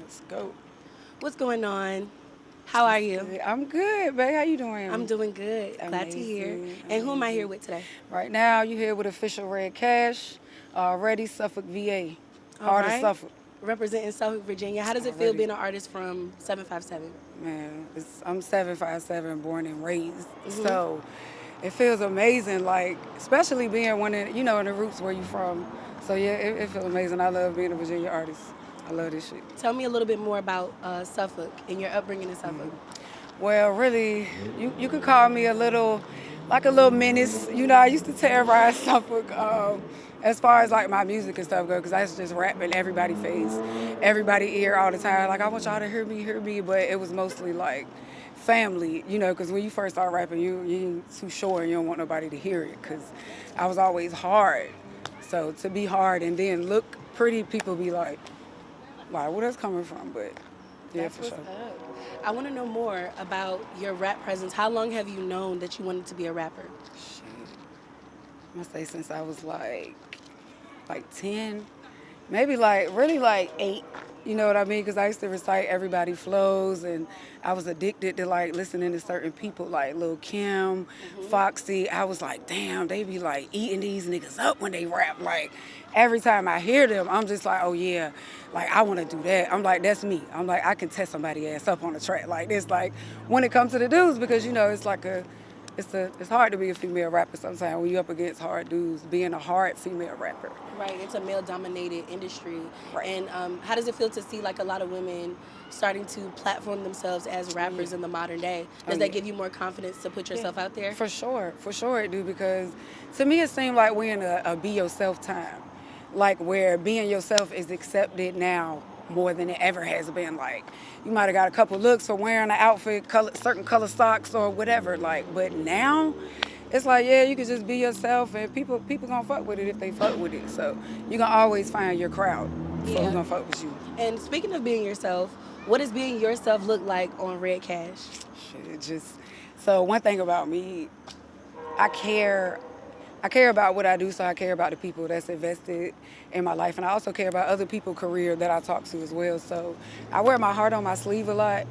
Let's go. What's going on? How are you? Good. I'm good, babe. How you doing? I'm doing good. Glad to hear. Amazing, And who am I here amazing. with today? Right now, you here with official ReddKash, already Suffolk, VA, All heart of right. Suffolk. Representing Suffolk, Virginia. How does it feel Already, being an artist from 757? man. I'm 757, born and raised, Mm-hmm. so it feels amazing. Like especially being one in in the roots where you from. So yeah, it feels amazing. I love being a Virginia artist. I love this shit. Tell me a little bit more about Suffolk and your upbringing in Suffolk. Well, really, you could call me like a little menace. You know, I used to terrorize Suffolk as far as like my music and stuff go, because I used to just rap in everybody's face, everybody ear all the time. Like, I want y'all to hear me, but it was mostly like family, you know, because when you first start rapping, you ain't too sure and you don't want nobody to hear it, because I was always hard. So to be hard and then look pretty, people be like, wow, where that's coming from? But yeah, That's for what's sure. up. I want to know more about your rap presence. How long have you known that you wanted to be a rapper? Shit. I'm gonna say since I was like 10, maybe like really like 8. You know what I mean? Because I used to recite everybody flows, and I was addicted to like listening to certain people like Lil Kim, Mm-hmm. Foxy. I was like, damn, they be like eating these niggas up when they rap. Like every time I hear them, I'm just like, oh yeah, like I want to do that. I'm like, that's me. I'm like, I can test somebody ass up on the track. Like this, like when it comes to the dudes, because it's like it's hard to be a female rapper sometimes when you up against hard dudes. Being a hard female rapper, Right, it's a male-dominated industry, right? and how does it feel to see like a lot of women starting to platform themselves as Oh yeah, rappers in the modern day? oh Does that yeah, give you more confidence to put yeah. yourself out there? For sure it do, because to me it seemed like we're in a be yourself time, like where being yourself is accepted now more than it ever has been. Like you might have got a couple looks for wearing an outfit, certain color socks or whatever. Like, but now it's like, yeah, you can just be yourself, and people gonna fuck with it if they fuck with it. So you gonna always find your crowd for who Yeah. gonna fuck with you. And speaking of being yourself, what does being yourself look like on Red Cash? Shit, it just so one thing about me, I care. I care about what I do, so I care about the people that's invested in my life, and I also care about other people's career that I talk to as well. So I wear my heart on my sleeve a lot.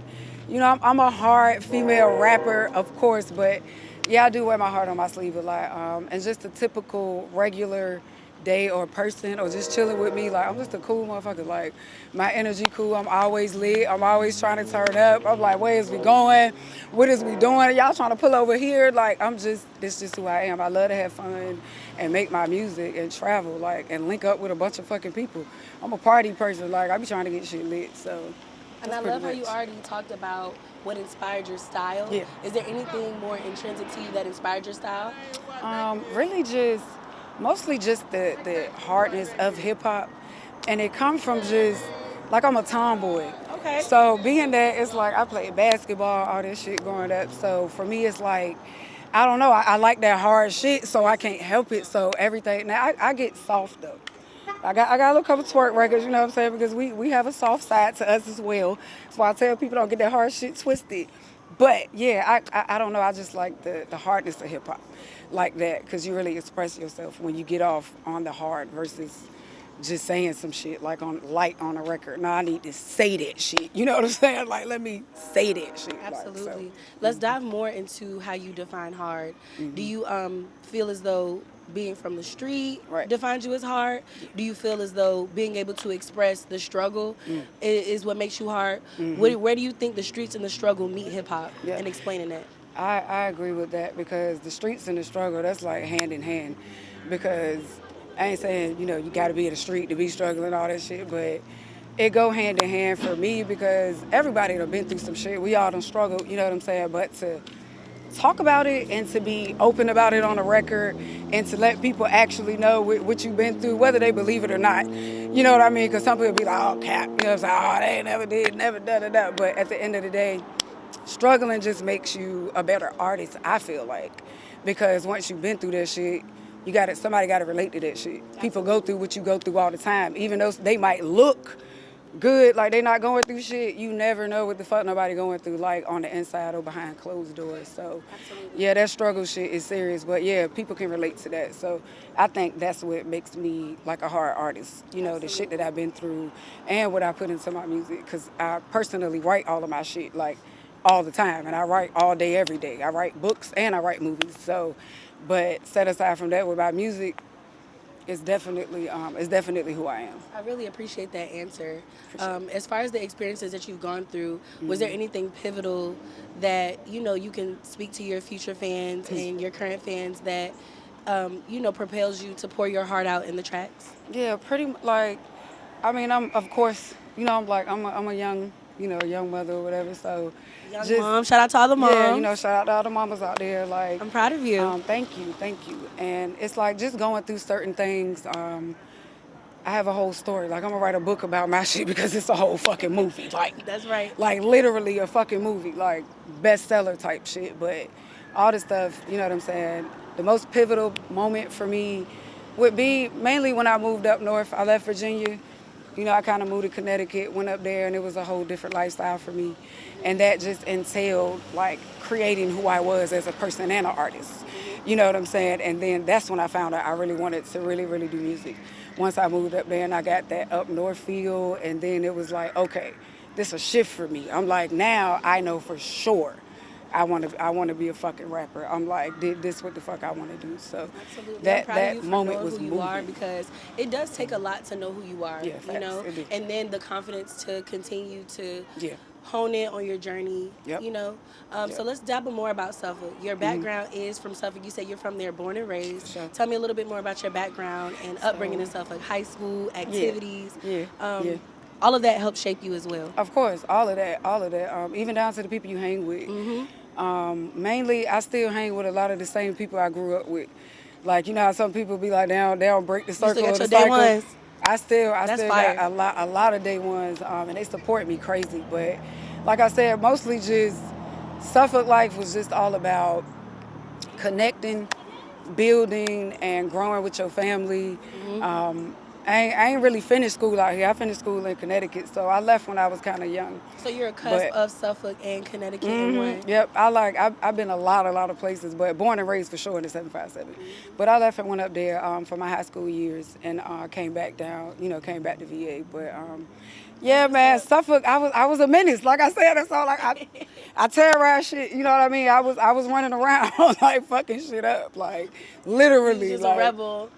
You know, I'm a hard female rapper, of course, but yeah, I do wear my heart on my sleeve a lot. And just a typical regular day or person or just chilling with me, like I'm just a cool motherfucker. Like my energy cool. I'm always lit. I'm always trying to turn up. I'm like, where is we going? What is we doing? Y'all trying to pull over here? Like this just who I am. I love to have fun and make my music and travel, like, and link up with a bunch of fucking people. I'm a party person. Like I be trying to get shit lit. So And that's I pretty love how much. you already talked about what inspired your style. Yeah. Is there anything more intrinsic to you that inspired your style? Really just mostly just the hardness of hip hop, and it comes from just like I'm a tomboy. Okay. So being that it's like I played basketball, all this shit growing up. So for me, it's like I don't know. I like that hard shit, so I can't help it. So everything now I get soft though. I got a little couple twerk records, you know what I'm saying? Because we have a soft side to us as well. That's why I tell people don't get that hard shit twisted. But yeah, I don't know. I just like the hardness of hip hop, like that, because you really express yourself when you get off on the hard versus just saying some shit like on light on a record. No, I need to say that shit. You know what I'm saying? Like let me say that shit. Like so. Absolutely. Let's dive more into how you define hard. Do you feel as though being from the street Right. defines you as hard? Do you feel as though being able to express the struggle is what makes you hard? Where do you think the streets and the struggle meet hip hop? Yeah. And explaining that. I agree with that, because the streets and the struggle, that's like hand in hand. Because I ain't saying, you got to be in the street to be struggling, all that shit, but it go hand in hand for me, because everybody done been through some shit. We all done struggled, you know what I'm saying? But to talk about it and to be open about it on a record and to let people actually know what you've been through, whether they believe it or not. You know what I mean? Because some people be like, oh, cap. You know what I'm saying? Oh, they ain't never did, never da. But at the end of the day, struggling just makes you a better artist, I feel like. Because once you've been through that shit, somebody got to relate to that shit. People go through what you go through all the time. Even though they might look good, like they not going through shit, you never know what the fuck nobody going through, like on the inside or behind closed doors. So Absolutely. yeah, that struggle shit is serious, but yeah, people can relate to that. So I think that's what makes me like a hard artist, the shit that Absolutely. I've been through and what I put into my music, because I personally write all of my shit like all the time, and I write all day every day. I write books and I write movies. So but set aside from that, with my music, it's definitely who I am. I really appreciate that answer. For sure. As far as the experiences that you've gone through, was there anything pivotal that you can speak to your future fans and your current fans that propels you to pour your heart out in the tracks? Yeah, pretty like, I mean, I'm of course, I'm a young, young mother or whatever. So Young just mom, shout out to all the yeah, moms. shout out to all the mamas out there. Like, I'm proud of you. thank you. And it's like just going through certain things. I have a whole story. Like, I'm gonna write a book about my shit because it's a whole fucking movie. That's right. Like literally a fucking movie, like bestseller type shit. But all this stuff, you know what I'm saying? The most pivotal moment for me would be mainly when I moved up north. I left Virginia. I kind of moved to Connecticut, went up there, and it was a whole different lifestyle for me. And that just entailed like creating who I was as a person and an artist. You know what I'm saying? And then that's when I found out I really wanted to really, really do music. Once I moved up there and I got that up north feel, and then it was like, okay, this is a shift for me. I'm like, now I know for sure I want to be a fucking rapper. I'm like, this what the fuck I want to do. So Absolutely. I'm that proud of that you for moment knowing was who you moving. are, because it does take a lot to know who you are, Yeah, facts. It do. and then the confidence to continue to Yeah. hone in on your journey, Yep. So Yep. let's dabble more about Suffolk. Your background is from Suffolk. You say you're from there, born and raised. For sure. Tell me a little bit more about your background and upbringing in Suffolk, high school, activities. Yeah. Yeah. All of that helped shape you as well. Of course, all of that. Even down to the people you hang with. Mainly, I still hang with a lot of the same people I grew up with. Like, you know how some people be like, they don't break the circle got or the your day cycle. ones? I still That's got fire. a lot of day ones, and they support me crazy. But like I said, mostly just Suffolk life was just all about connecting, building, and growing with your family. I ain't really finished school out here. I finished school in Connecticut, so I left when I was kind of young. So you're a cusp But- of Suffolk and Connecticut in one. Yep, I've been a lot of places, but born and raised for sure in the 757. But I left and went up there for my high school years, and came back down, came back to VA. But yeah, man, Suffolk, I was a menace. Like I said, that's all. Like I terrorized shit. You know what I mean? I was running around like fucking shit up, like literally. You're just like, a rebel.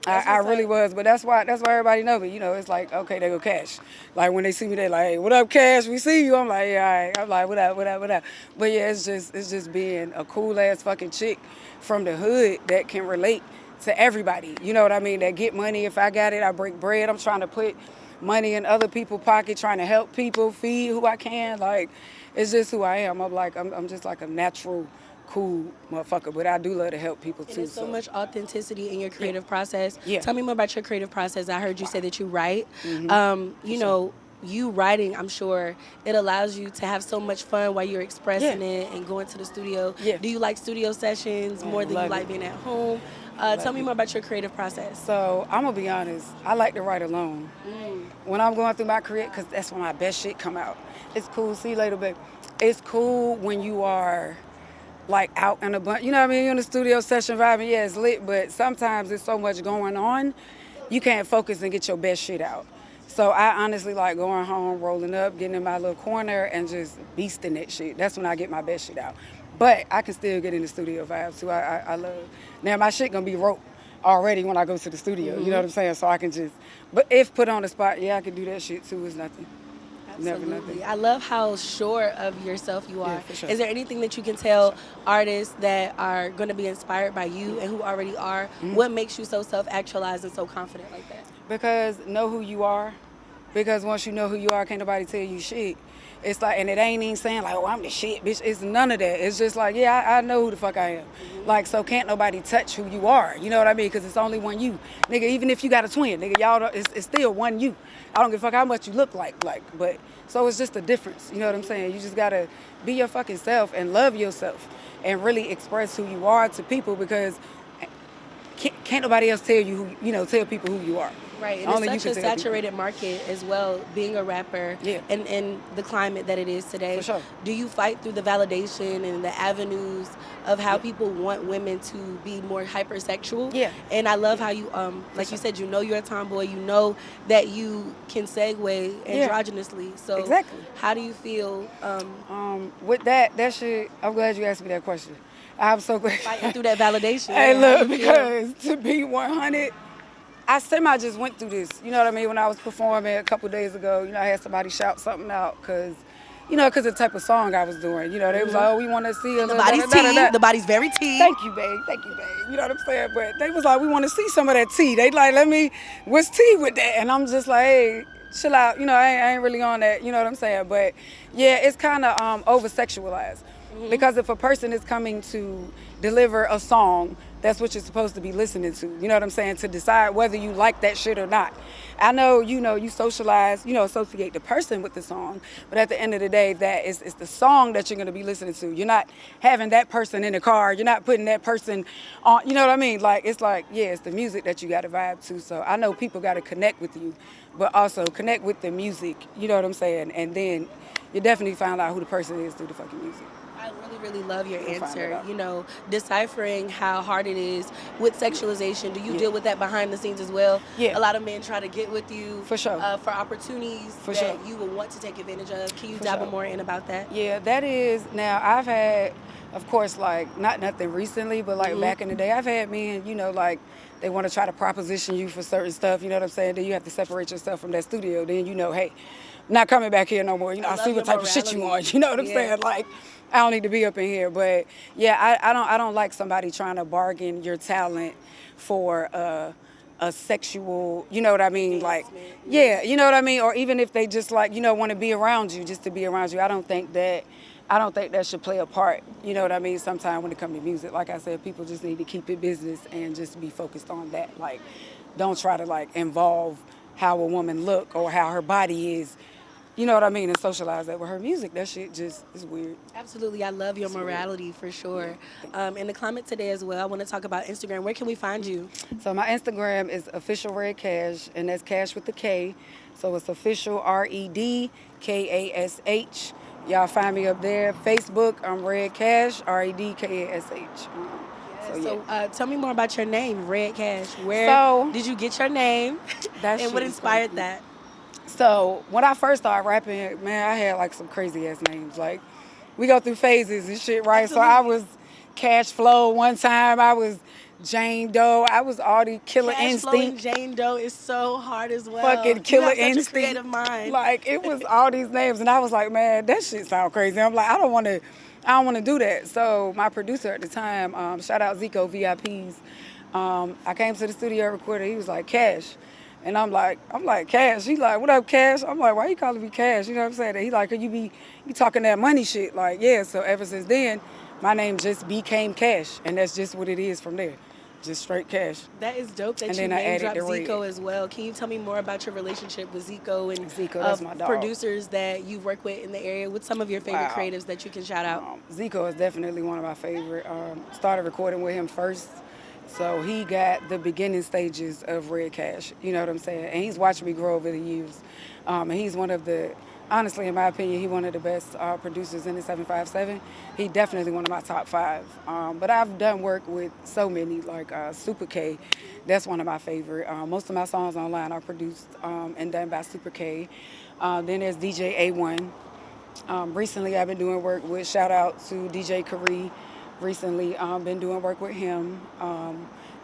I really was, but that's why everybody know me. It's like, okay, they go Cash. Like when they see me, they like, hey, what up, Cash? We see you. I'm like, yeah, all right. I'm like, what up? But yeah, it's just being a cool ass fucking chick from the hood that can relate to everybody. You know what I mean? That get money. If I got it, I break bread. I'm trying to put money in other people's pocket, trying to help people, feed who I can. Like, it's just who I am. I'm just like a natural, cool motherfucker, but I do love to help people too. And there's so much authenticity in your creative process. Yeah. Tell me more about your creative process. I heard you say that you write. You writing, I'm sure it allows you to have so much fun while you're expressing it and going to the studio. Yeah. Do you like studio sessions more than you love like it. being at home? Tell me more about your creative process. So I'm gonna be honest, I like to write alone. When I'm going through my career, because that's when my best shit come out. It's cool, see you later, babe. It's cool when you are like out in a bunch, you know what I mean? You're in the studio session vibing, yeah, it's lit, but sometimes there's so much going on, you can't focus and get your best shit out. So I honestly like going home, rolling up, getting in my little corner, and just beasting that shit. That's when I get my best shit out. But I can still get in the studio vibes too. I love. Now my shit gonna be wrote already when I go to the studio. You know what I'm saying? So I can just. But if put on the spot, yeah, I can do that shit too. It's nothing. Never nothing. Absolutely. I love how sure of yourself you are. Yeah, for sure. Is there anything that you can tell artists that are going to be inspired by you and who already are? What makes you so self-actualized and so confident like that? Because know who you are. Because once you know who you are, can't nobody tell you shit. It's like, and it ain't even saying like, oh, I'm the shit, bitch. It's none of that. It's just like, yeah, I know who the fuck I am. Like, so can't nobody touch who you are. You know what I mean? Because it's only one you. Nigga, even if you got a twin, nigga, y'all, it's still one you. I don't give a fuck how much you look like, but, so it's just a difference. You know what I'm saying? You just gotta be your fucking self and love yourself and really express who you are to people, because can't nobody else tell you tell people who you are. Right, and it's Only you such can a tell people. saturated market as well, being a rapper Yeah, and in the climate that it is for today. sure. Do you fight through the validation and the avenues of how Yeah, people want women to be more hypersexual? yeah, And I love yeah, how you, for like you sure. said, you know you're a tomboy, you know that you can segue Yeah, androgynously. So, exactly. how do you feel With that shit, I'm glad you asked me that question. I'm so glad. fighting through that validation? Hey, Yeah, how do look, you feel? because to be 100, I semi just went through this. You know what I mean? When I was performing a couple days ago, I had somebody shout something out because of the type of song I was doing. They was like, oh, we want to see a And the little da da body's da da tea, da. the body's very tea. Thank you, babe. Thank you, babe. You know what I'm saying? But they was like, we want to see some of that tea. They like, what's tea with that? And I'm just like, hey, chill out. I ain't really on that. You know what I'm saying? But yeah, it's kind of over sexualized. Because if a person is coming to deliver a song, that's what you're supposed to be listening to. You know what I'm saying? To decide whether you like that shit or not. I know, you socialize, associate the person with the song, but at the end of the day, that is it's the song that you're going to be listening to. You're not having that person in the car. You're not putting that person on. You know what I mean? Like it's like, yeah, it's the music that you got to vibe to. So I know people got to connect with you, but also connect with the music. You know what I'm saying? And then you definitely find out who the person is through the fucking music. I really, really love your You'll find it answer. out. Deciphering how hard it is with sexualization. Do you Yeah. deal with that behind the scenes as well? Yeah. A lot of men try to get with you For sure. for opportunities For that sure. you will want to take advantage of. Can you For dabble sure. more in about that? Yeah, that is. Now, I've had, of course, like, not nothing recently, but like back in the day, I've had men, like, they want to try to proposition you for certain stuff, you know what I'm saying? Then you have to separate yourself from that studio. Then, hey, I'm not coming back here no more. I love see your what type of shit you on, morality. you know what I'm Yeah. saying? Like, I don't need to be up in here. But yeah, I don't like somebody trying to bargain your talent for a sexual, you know what I mean? Like, Advancement. yeah, you know what I mean? Or even if they just like, want to be around you, just to be around you. I don't think that should play a part. You know what I mean? Sometimes when it comes to music, like I said, people just need to keep it business and just be focused on that. Like, don't try to like involve how a woman look or how her body is. You know what I mean? And socialize that with her music. That shit just is weird. Absolutely. I love your It's weird. morality for sure. Yeah. In the climate today as well, I want to talk about Instagram. Where can we find you? So my Instagram is official ReddKash, and that's cash with the K. So it's official ReddKash. Y'all find me up there. Facebook, I'm ReddKash, ReddKash. So yeah. So tell me more about your name, ReddKash. Where So did you get your name? that And what shit is inspired crazy. that? So when I first started rapping, man, I had like some crazy ass names. Like we go through phases and shit, right? So I Absolutely. was Cash Flow one time. I was Jane Doe. I was all the Killer Cash flowing Instinct. Jane Doe is so hard as well. Fucking You Killer have such a Instinct. creative mind. Like it was all these names, and I was like, man, that shit sound crazy. I'm like, I don't want to do that. So my producer at the time, shout out Zico VIPs. I came to the studio recorded. He was like, Cash. And I'm like, Cash. He's like, what up, Cash? I'm like, why you calling me Cash? You know what I'm saying? And he like, could you be talking that money shit? Like, yeah. So ever since then, my name just became Cash, and that's just what it is from there, just straight Cash. That is dope that And you then I name added dropped the red. Zico as well. Can you tell me more about your relationship with Zico and Zico, that's my dog. producers that you've worked with in the area? What's some of your favorite Wow. creatives that you can shout out? Zico is definitely one of my favorite. Started recording with him first, so he got the beginning stages of ReddKash. You know what I'm saying? And he's watched me grow over the years. And he's one of the, honestly, in my opinion, he's one of the best producers in the 757. He definitely one of my top 5. But I've done work with so many, like Super K. That's one of my favorite. Most of my songs online are produced and done by Super K. Then there's DJ A1. Recently, I've been doing work with, shout out to DJ Kari. Recently, been doing work with him.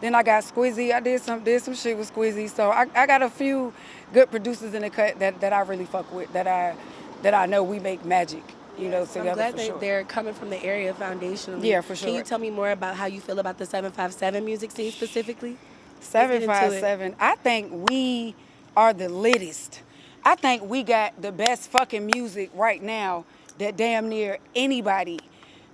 Then I got Squizzy. I did some shit with Squizzy. So I got a few good producers in the cut that I really fuck with. That I know we make magic. I'm Together glad for that sure. they're coming from the area foundationally. Yeah, for Can you sure. tell me more about how you feel about the 757 music scene specifically? Let's get into it. 757. I think we are the littest. I think we got the best fucking music right now that damn near anybody,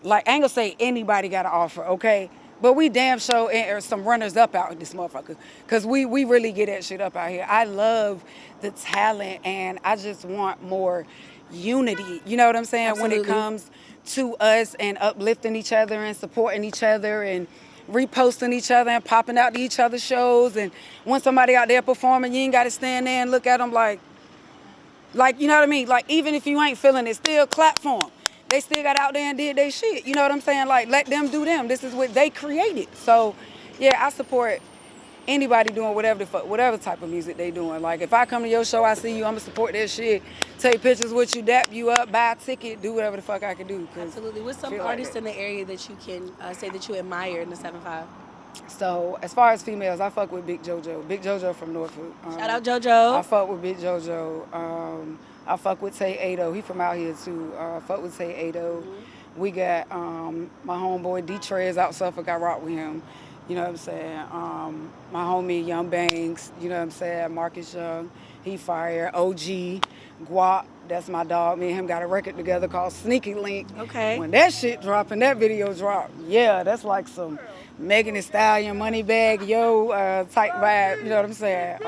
like I ain't gonna say anybody got to offer, okay? But we damn sure are some runners up out in this motherfucker. Cause we really get that shit up out here. I love the talent and I just want more unity. You know what I'm saying? When it Absolutely. comes to us and uplifting each other and supporting each other and reposting each other and popping out to each other's shows. And when somebody out there performing, you ain't got to stand there and look at them like, you know what I mean? Like, even if you ain't feeling it, still clap for them. They still got out there and did their shit. You know what I'm saying? Like, let them do them. This is what they created. So, yeah, I support anybody doing whatever the fuck, whatever type of music they doing. Like, if I come to your show, I see you, I'ma support that shit. Take pictures with you, dap you up, buy a ticket, do whatever the fuck I can do. Absolutely. What's some artists in the area that you can say that you admire in the 7-5? So, as far as females, I fuck with Big JoJo. Big JoJo from Norfolk. Shout out JoJo. I fuck with Big JoJo. I fuck with Tay Ado. He from out here too. Fuck with Tay Ado. Mm-hmm. We got my homeboy D-Trez out Suffolk. I rock with him. You know what I'm saying? My homie Young Banks. You know what I'm saying? Marcus Young. He fire. OG. Guap. That's my dog. Me and him got a record together called Sneaky Link. Okay. When that shit drop and that video drop, yeah, that's like some Megan Thee Stallion, Moneybag Yo type vibe. You know what I'm saying?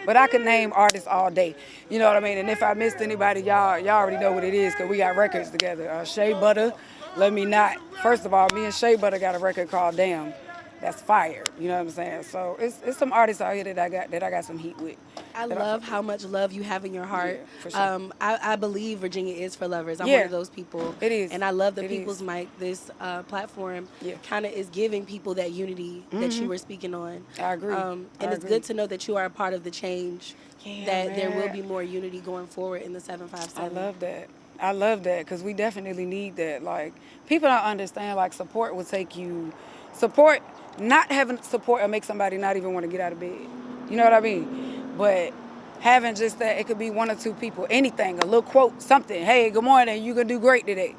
But I could name artists all day. You know what I mean? And if I missed anybody, y'all already know what it is because we got records together. Shea Butter, Let Me Not. First of all, me and Shea Butter got a record called Damn. That's fire. You know what I'm saying? So it's some artists out here that I got some heat with. I love how much love you have in your heart. Yeah, for sure. I believe Virginia is for lovers. I'm Yeah, one of those people. it is. And I love the It People's is. Mic. This platform Yeah. kind of is giving people that unity that you were speaking on. I agree. And I it's agree. good to know that you are a part of the change. Yeah, that there will man. be more unity going forward in the 757. I love that because we definitely need that. Like, people don't understand, like, support will take you, not having support will make somebody not even want to get out of bed. You know what I mean? But having just that, it could be one or two people, anything, a little quote, something. Hey, good morning, you gonna do great today.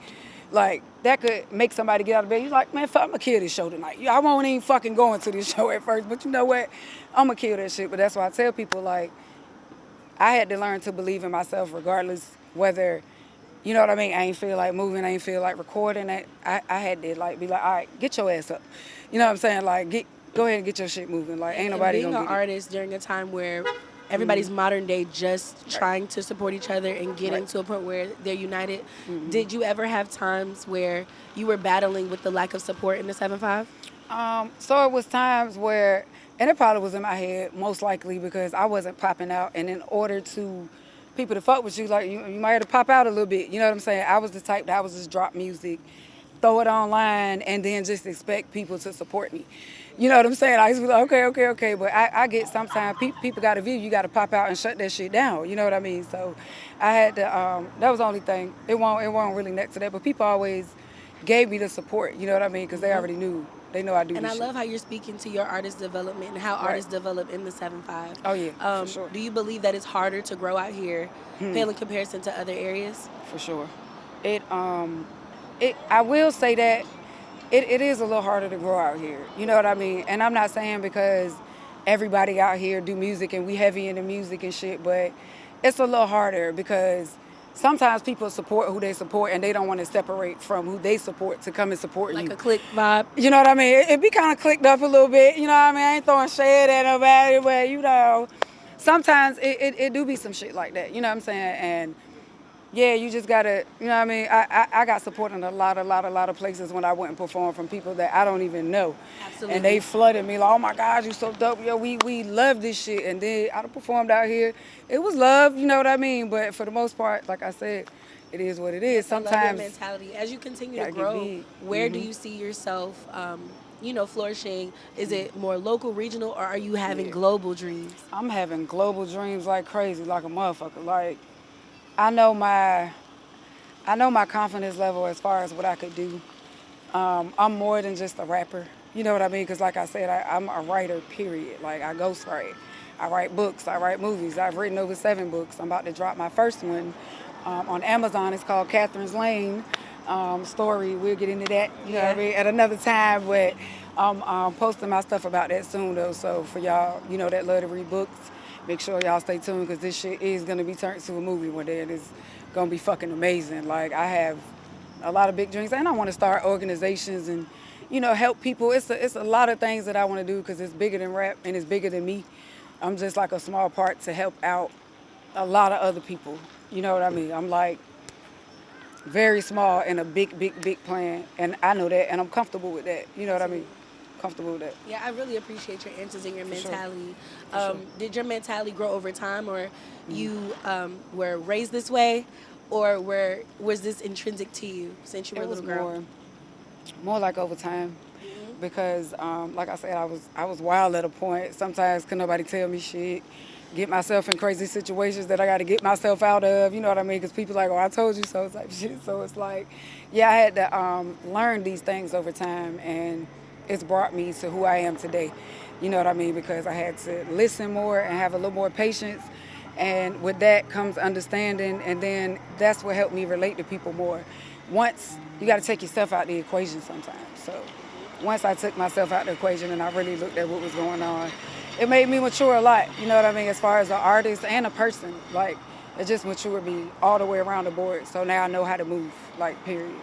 Like, that could make somebody get out of bed. You're like, man, fuck, I'm gonna kill this show tonight. I won't even fucking go into this show at first, but you know what? I'm gonna kill that shit. But that's why I tell people, like, I had to learn to believe in myself regardless whether, you know what I mean, I ain't feel like moving, I ain't feel like recording. I had to like be like, all right, get your ass up. You know what I'm saying? Like, go ahead and get your shit moving. Like, ain't nobody being gonna an get artist during a time where everybody's modern day just trying to support each other and getting to a point where they're united. Did you ever have times where you were battling with the lack of support in the 7-5? So it was times where, and it probably was in my head, most likely because I wasn't popping out. And in order to people to fuck with you, like, you might have to pop out a little bit. You know what I'm saying? I was the type that I would just drop music, throw it online, and then just expect people to support me. You know what I'm saying? I used to be like, okay. But I get sometimes people got a view, you got to pop out and shut that shit down. You know what I mean? So I had to, that was the only thing. It won't really next to that. But people always gave me the support, you know what I mean? Because they already knew. They know I do And this I shit. love how you're speaking to your artist development and how artists develop in the 7-5. Oh, yeah, for sure. Do you believe that it's harder to grow out here, pale in comparison to other areas? For sure. I will say that it is a little harder to grow out here. You know what I mean? And I'm not saying because everybody out here do music and we heavy into music and shit, but it's a little harder because sometimes people support who they support and they don't want to separate from who they support to come and support Like you. a click vibe? You know what I mean? It be kind of clicked up a little bit. You know what I mean? I ain't throwing shade at nobody, but, you know, sometimes it do be some shit like that. You know what I'm saying? And yeah, you just gotta, you know what I mean? I got support in a lot of places when I went and performed from people that I don't even know. Absolutely. And they flooded me like, oh my God, you so dope. Yo, we love this shit. And then I performed out here. It was love, you know what I mean? But for the most part, like I said, it is what it is. I love Sometimes your mentality. As you continue to gotta get grow, big. where do you see yourself, flourishing? Is it more local, regional, or are you having global dreams? I'm having global dreams like crazy, like a motherfucker. Like, I know my confidence level as far as what I could do. I'm more than just a rapper. You know what I mean? Because like I said, I'm a writer, period. Like, I ghostwrite. I write books. I write movies. I've written over 7 books. I'm about to drop my first one on Amazon. It's called Catherine's Lane story. We'll get into that, you know what I mean, at another time. But I'm posting my stuff about that soon, though. So for y'all, you know, that love to read books, make sure y'all stay tuned because this shit is going to be turned to a movie one day. And it's going to be fucking amazing. Like, I have a lot of big dreams. And I want to start organizations and, you know, help people. It's a lot of things that I want to do because it's bigger than rap and it's bigger than me. I'm just like a small part to help out a lot of other people. You know what I mean? I'm like very small in a big plan. And I know that and I'm comfortable with that. You know what I mean? comfortable with that. Yeah, I really appreciate your answers and your For sure. mentality. For sure. Did your mentality grow over time, or you were raised this way, or was this intrinsic to you since you were It a was little girl? more like over time, Hmm. because like I said, I was wild at a point. Sometimes could nobody tell me shit. Get myself in crazy situations that I got to get myself out of. You know what I mean? Because people like, oh, I told you so type shit. So it's like, yeah, I had to learn these things over time, and it's brought me to who I am today. You know what I mean? Because I had to listen more and have a little more patience. And with that comes understanding, and then that's what helped me relate to people more. Once you got to take yourself out the equation sometimes. So once I took myself out the equation and I really looked at what was going on, it made me mature a lot. You know what I mean? As far as an artist and a person, like it just matured me all the way around the board. So now I know how to move. Like period.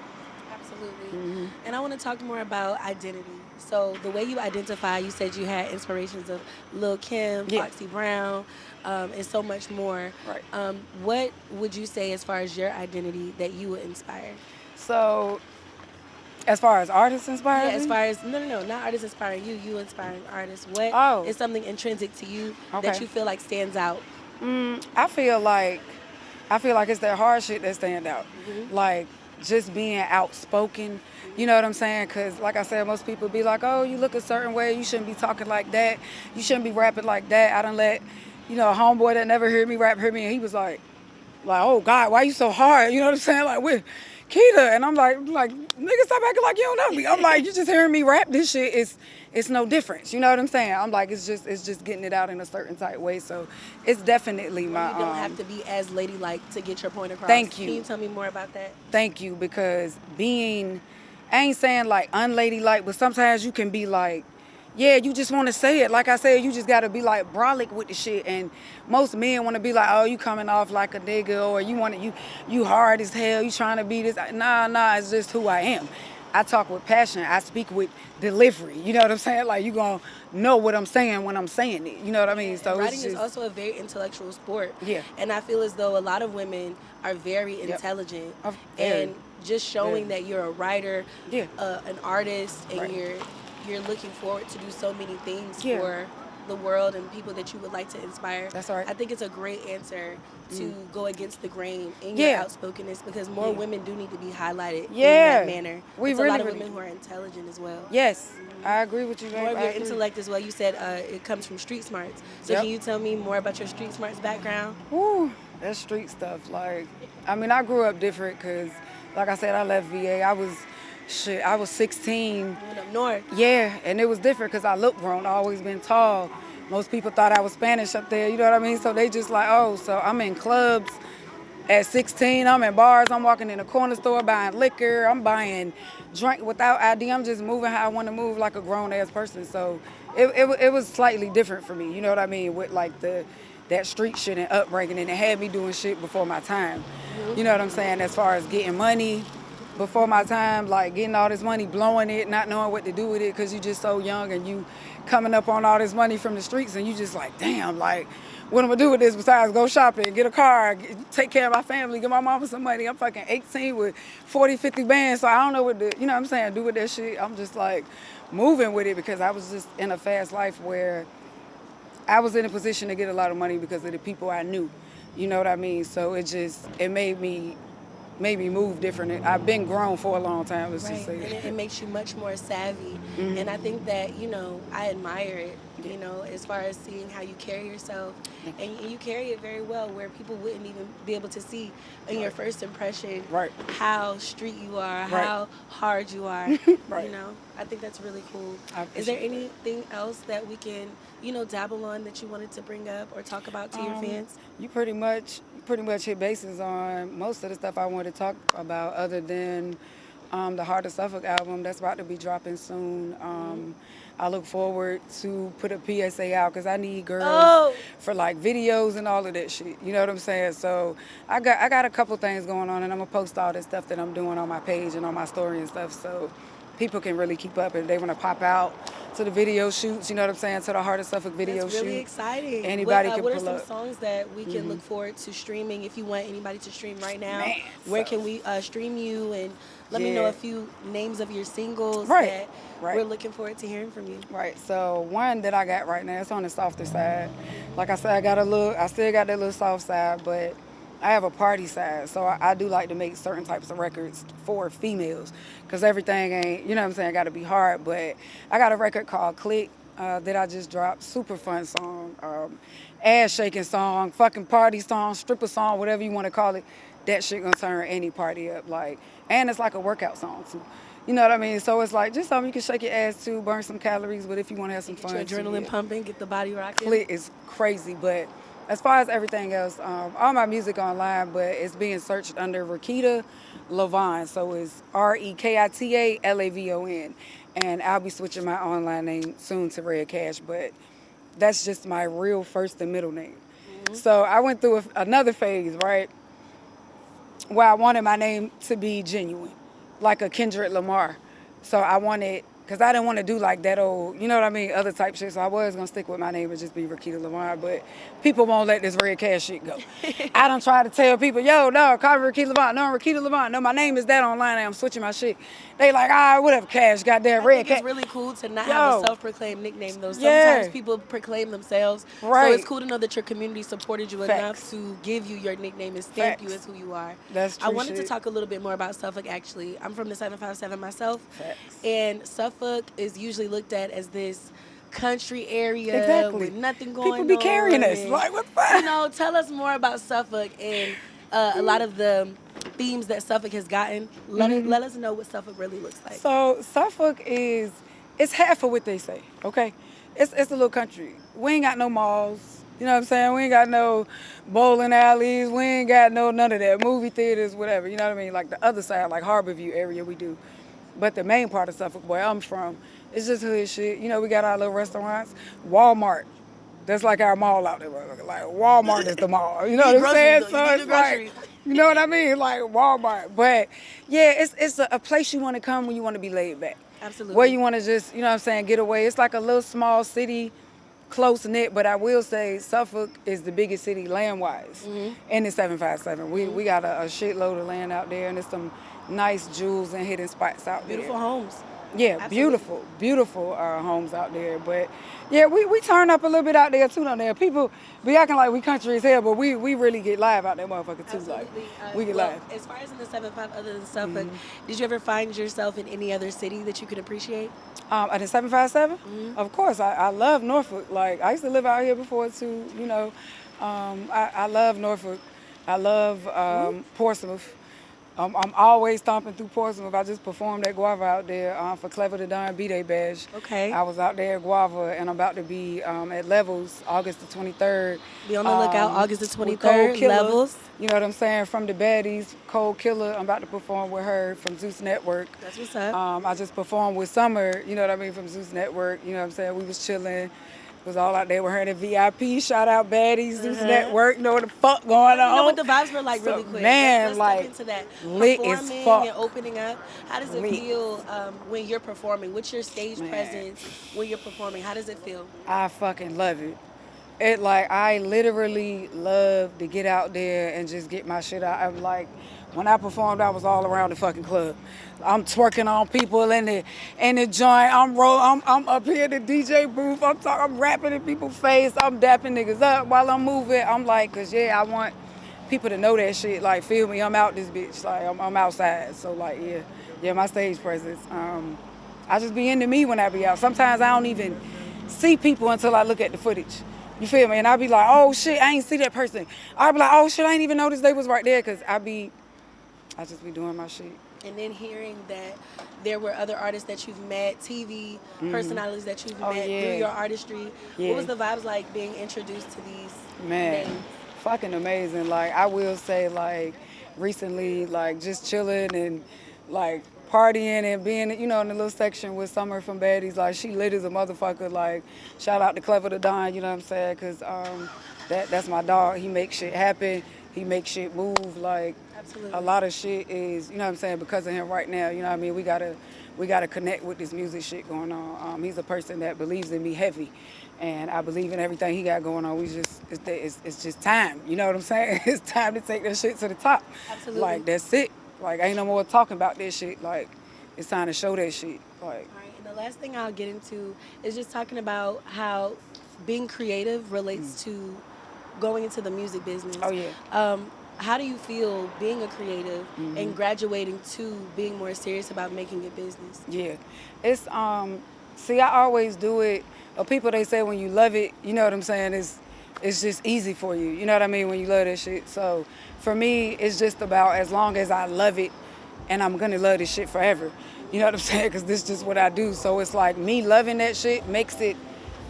Absolutely. And I want to talk more about identity. So the way you identify, you said you had inspirations of Lil Kim, Yeah. Foxy Brown, and so much more. Right. What would you say as far as your identity that you would inspire? So as far as artists Yeah, inspire as me, far as no, not artists inspiring you, you inspiring artists. What oh, is something intrinsic to you that okay. you feel like stands out? I feel like it's that hard shit that stand out. Hmm. Like just being outspoken. You Hmm. know what I'm saying? Because like I said, most people be like, oh, you look a certain way. You shouldn't be talking like that. You shouldn't be rapping like that. I done let, a homeboy that never heard me rap heard me, and he was like, oh God, why you so hard? You know what I'm saying? Like with Keita, and I'm like, nigga, stop acting like you don't know me. I'm like, you just hearing me rap this shit. It's no difference. You know what I'm saying? I'm like, it's just getting it out in a certain type way. So it's definitely Where my you don't have to be as ladylike to get your point across. thank Can you you. tell me more about that? Thank you, because I ain't saying like unladylike, but sometimes you can be like, yeah, you just want to say it. Like I said, you just got to be like brolic with the shit. And most men want to be like, oh, you coming off like a nigga, or you hard as hell. You trying to be this. Nah, it's just who I am. I talk with passion. I speak with delivery. You know what I'm saying? Like you gonna know what I'm saying when I'm saying it. You know what I mean? Yeah, and So it's writing is just also a very intellectual sport. yeah, And I feel as though a lot of women are very yep, intelligent. very, And just very, showing that you're a writer, yeah, an artist, and right, you're looking forward to do so many things yeah. for the world and people that you would like to inspire. That's all right. I think it's a great answer to go against the grain in your Yeah, outspokenness, because more yeah, women do need to be highlighted in that yeah. manner. We It's a lot really, of really women do. who are intelligent as well. Yes, I agree with you, More babe. of I your agree. intellect as well. You said it comes from street smarts. So Yep. can you tell me more about your street smarts background? Woo, that's street stuff. Like, I mean, I grew up different because, like I said, I left VA. I was 16. You went up north. Yeah, and it was different because I look grown. I always been tall. Most people thought I was Spanish up there. You know what I mean? So they just like, oh, so I'm in clubs at 16. I'm in bars. I'm walking in a corner store buying liquor. I'm buying drink without ID. I'm just moving how I want to move like a grown ass person. So it was slightly different for me. You know what I mean? With like that street shit and upbringing, and it had me doing shit before my time. Hmm. You know what I'm saying? As far as getting money before my time, like getting all this money, blowing it, not knowing what to do with it because you just so young and you coming up on all this money from the streets and you just like, damn, like, what am I do with this besides go shopping, get a car, take care of my family, give my mama some money. I'm fucking 18 with 40, 50 bands, so I don't know what to, you know what I'm saying, do with that shit. I'm just like moving with it because I was just in a fast life where I was in a position to get a lot of money because of the people I knew. You know what I mean? So it made me move different. I've been grown for a long time, let's just Right, say and it that. makes you much more savvy. And I think that, I admire it, as far as seeing how you carry yourself. And you carry it very well, where people wouldn't even be able to see in your first impression Right. how street you are, Right. how hard you are. Right. I think that's really cool. I Is there appreciate that. anything else that we can, dabble on that you wanted to bring up or talk about to your fans? You pretty much hit bases on most of the stuff I want to talk about, other than the Heart of Suffolk album that's about to be dropping soon. I look forward to put a PSA out because I need girls Oh, for like videos and all of that shit. You know what I'm saying? So I got a couple things going on, and I'm gonna post all this stuff that I'm doing on my page and on my story and stuff. So people can really keep up. If they want to pop out to the video shoots, you know what I'm saying, to the Heart of Suffolk video That's really shoot. exciting. Anybody can What are pull some up. songs that we can look forward to streaming? If you want anybody to stream right now, Man, where so can we stream you? And let me know yeah, a few names of your singles right, that we're right. looking forward to hearing from you. Right. So one that I got right now, it's on the softer side. Like I said, I still got that little soft side, but I have a party side. So I do like to make certain types of records for females, because everything ain't, you know what I'm saying, got to be hard. But I got a record called Click that I just dropped. Super fun song, ass shaking song, fucking party song, stripper song, whatever you want to call it. That shit gonna turn any party up. Like, and it's like a workout song too. You know what I mean? So it's like just something you can shake your ass to, burn some calories, but if you want to have some Get fun your too, adrenaline yeah. pumping, get the body rocking. Clit is crazy, but as far as everything else, all my music online, but it's being searched under Rakita Lavon, so it's ReKitaLavon, and I'll be switching my online name soon to ReddKash, but that's just my real first and middle name. So I went through another phase, right, where I wanted my name to be genuine, like a Kendrick Lamar. So I wanted, because I didn't want to do like that old, you know what I mean, other type shit. So I was going to stick with my name and just be Rakita Lamar, but people won't let this ReddKash shit go. I don't try to tell people, yo, no, call me Rakita Lamar. No, I'm Rakita Lamar. No, my name is that online and I'm switching my shit. They like, whatever, Cash, goddamn I think it's ReddKash. really cool to not have a Yo, self-proclaimed nickname, though. Sometimes yeah, people proclaim themselves. So it's right. cool to know that your community supported you enough Facts. to give you your nickname and stamp you Facts. as who you are. That's I true wanted to shit. talk a little bit more about Suffolk, actually. I'm from the 757 myself, Facts. and Suffolk is usually looked at as this country area with Exactly. nothing People going be on. carrying us. And, Like, what the fuck? tell us more about Suffolk and a lot of the themes that Suffolk has gotten. Let us know what Suffolk really looks like. So Suffolk is, it's half of what they say, okay? It's a little country. We ain't got no malls. You know what I'm saying? We ain't got no bowling alleys. We ain't got no none of that. Movie theaters, whatever. You know what I mean? Like the other side, like Harborview area, we do. But the main part of Suffolk, where I'm from, it's just hood shit. You know, we got our little restaurants. Walmart. That's like our mall out there. Like Walmart is the mall. You know You what need I'm groceries, saying? though. You So need it's your like, groceries. you know what I mean? Like Walmart. But yeah, it's a place you want to come when you want to be laid back. Where Absolutely. you want to just, you know what I'm saying, get away. It's like a little small city, close knit, but I will say Suffolk is the biggest city land wise in the 757. We got a shitload of land out there, and there's some nice jewels and hidden spots out Beautiful there. homes. Yeah, Absolutely. beautiful homes out there. But yeah, we turn up a little bit out there too. Down there, people be acting like we country as hell, but we really get live out there, motherfucker too. Like Absolutely. we get Well, live. as far as in the 7-5, other than Suffolk, did you ever find yourself in any other city that you could appreciate? At the 757, of course, I love Norfolk. Like I used to live out here before too. You know, I love Norfolk. I love Portsmouth. I'm always stomping through Portsmouth. I just performed at Guava out there for Clever to Done B-Day Bash. Okay. I was out there at Guava, and I'm about to be at Levels August the 23rd. Be on the lookout, August the With Cold 23rd, Killer. Levels. You know what I'm saying? From the Baddies, Cold Killer. I'm about to perform with her from Zeus Network. That's what's up. I just performed with Summer, you know what I mean, from Zeus Network. You know what I'm saying? We was chilling. Was all out there with her in the VIP. Shout out Baddies, Zeus Network. Know what the fuck going on. You know what the vibes were like, So, really quick. man, let's like, step into that. lit as Performing fuck. and opening up. How does it Lit. feel when you're performing? What's your stage Man. presence when you're performing? How does it feel? I fucking love it. It like I literally love to get out there and just get my shit out. I'm like, when I performed, I was all around the fucking club. I'm twerking on people in the joint. I'm up here in the DJ booth. I'm rapping in people's face. I'm dapping niggas up while I'm moving. I'm like, cause yeah, I want people to know that shit. Like, feel me? I'm out this bitch. Like, I'm outside. So like, yeah, my stage presence. I just be into me when I be out. Sometimes I don't even see people until I look at the footage. You feel me? And I be like, oh shit, I ain't see that person. I be like, oh shit, I ain't even noticed they was right there, cause I just be doing my shit. And then hearing that there were other artists that you've met, TV personalities that you've met through your artistry. Yeah. What was the vibes like being introduced to these Man, names? fucking amazing. Like, I will say, like, recently, like, just chilling and, like, partying and being, you know, in the little section with Summer from Baddies. Like, she lit as a motherfucker. Like, shout out to Clever to Don, you know what I'm saying? Because that's my dog. He makes shit happen. He makes shit move. Like Absolutely. a lot of shit is, you know what I'm saying, because of him right now. You know what I mean? We gotta connect with this music shit going on. He's a person that believes in me heavy, and I believe in everything he got going on. We just it's just time. You know what I'm saying? It's time to take that shit to the top. Absolutely. Like that's it. Like ain't no more talking about this shit. Like it's time to show that shit. Like All right, and the last thing I'll get into is just talking about how being creative relates to going into the music business. oh yeah. How do you feel being a creative and graduating to being more serious about making it business? Yeah, it's See, I always do it. People they say when you love it, you know what I'm saying. It's just easy for you. You know what I mean when you love that shit. So for me, it's just about as long as I love it, and I'm gonna love this shit forever. You know what I'm saying? Because this is just what I do. So it's like me loving that shit makes it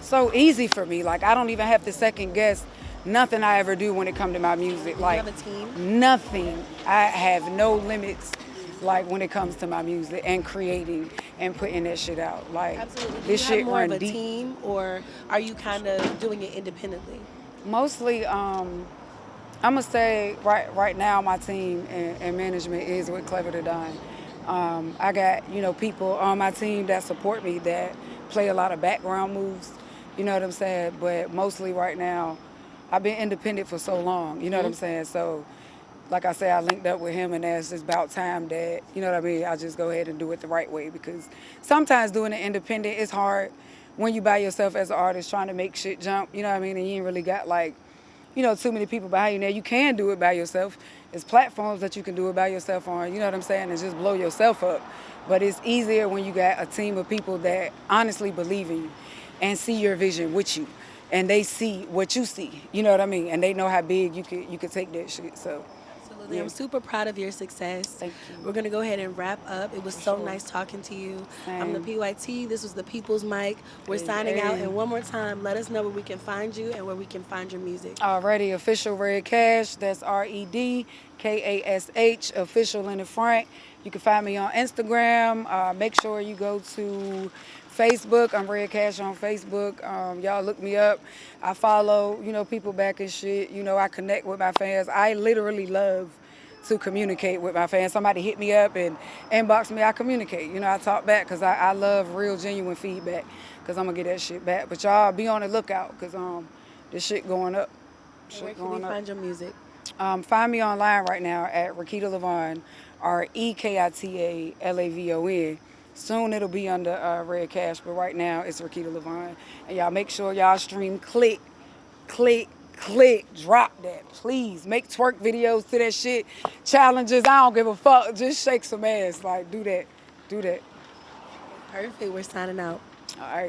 so easy for me. Like I don't even have to second guess nothing I ever do when it comes to my music. Do you Like have a team? nothing. I have no limits. Like when it comes to my music and creating and putting that shit out. Like Absolutely. Do this you shit have more run of a deep. team, or are you kind of doing it independently? Mostly, I'm gonna say right now my team and management is with Clever to Dine. I got people on my team that support me that play a lot of background moves. You know what I'm saying? But mostly right now, I've been independent for so long. You know what I'm saying? So, like I said, I linked up with him, and it's just about time that what I mean. I just go ahead and do it the right way because sometimes doing it independent is hard when you by yourself as an artist trying to make shit jump. You know what I mean? And you ain't really got like too many people behind you. Now you can do it by yourself. There's platforms that you can do it by yourself on, you know what I'm saying, and just blow yourself up. But it's easier when you got a team of people that honestly believe in you and see your vision with you. And they see what you see, you know what I mean? And they know how big you could take that shit. So Absolutely. yeah. I'm super proud of your success. Thank you. We're going to go ahead and wrap up. It was For so sure. nice talking to you. I'm the Same. PYT. This was the People's Mic. We're Hey, signing out. hey. And one more time, let us know where we can find you and where we can find your music. Already official ReddKash. That's ReddKash official in the front. You can find me on Instagram. Make sure you go to Facebook. I'm ReddKash on Facebook. Y'all look me up. I follow people back and shit. I connect with my fans. I literally love to communicate with my fans. Somebody hit me up and inbox me, I communicate. I talk back because I love real, genuine feedback because I'm going to get that shit back. But y'all be on the lookout because this shit going up. And where can we find your music? Find me online right now at Rekita Lavon, ReKitaLavon. Soon it'll be under ReddKash, but right now it's Rekita Lavon. And y'all make sure y'all stream click, drop that, please. Make twerk videos to that shit. Challenges, I don't give a fuck. Just shake some ass. Like, do that. Perfect. We're signing out. All right.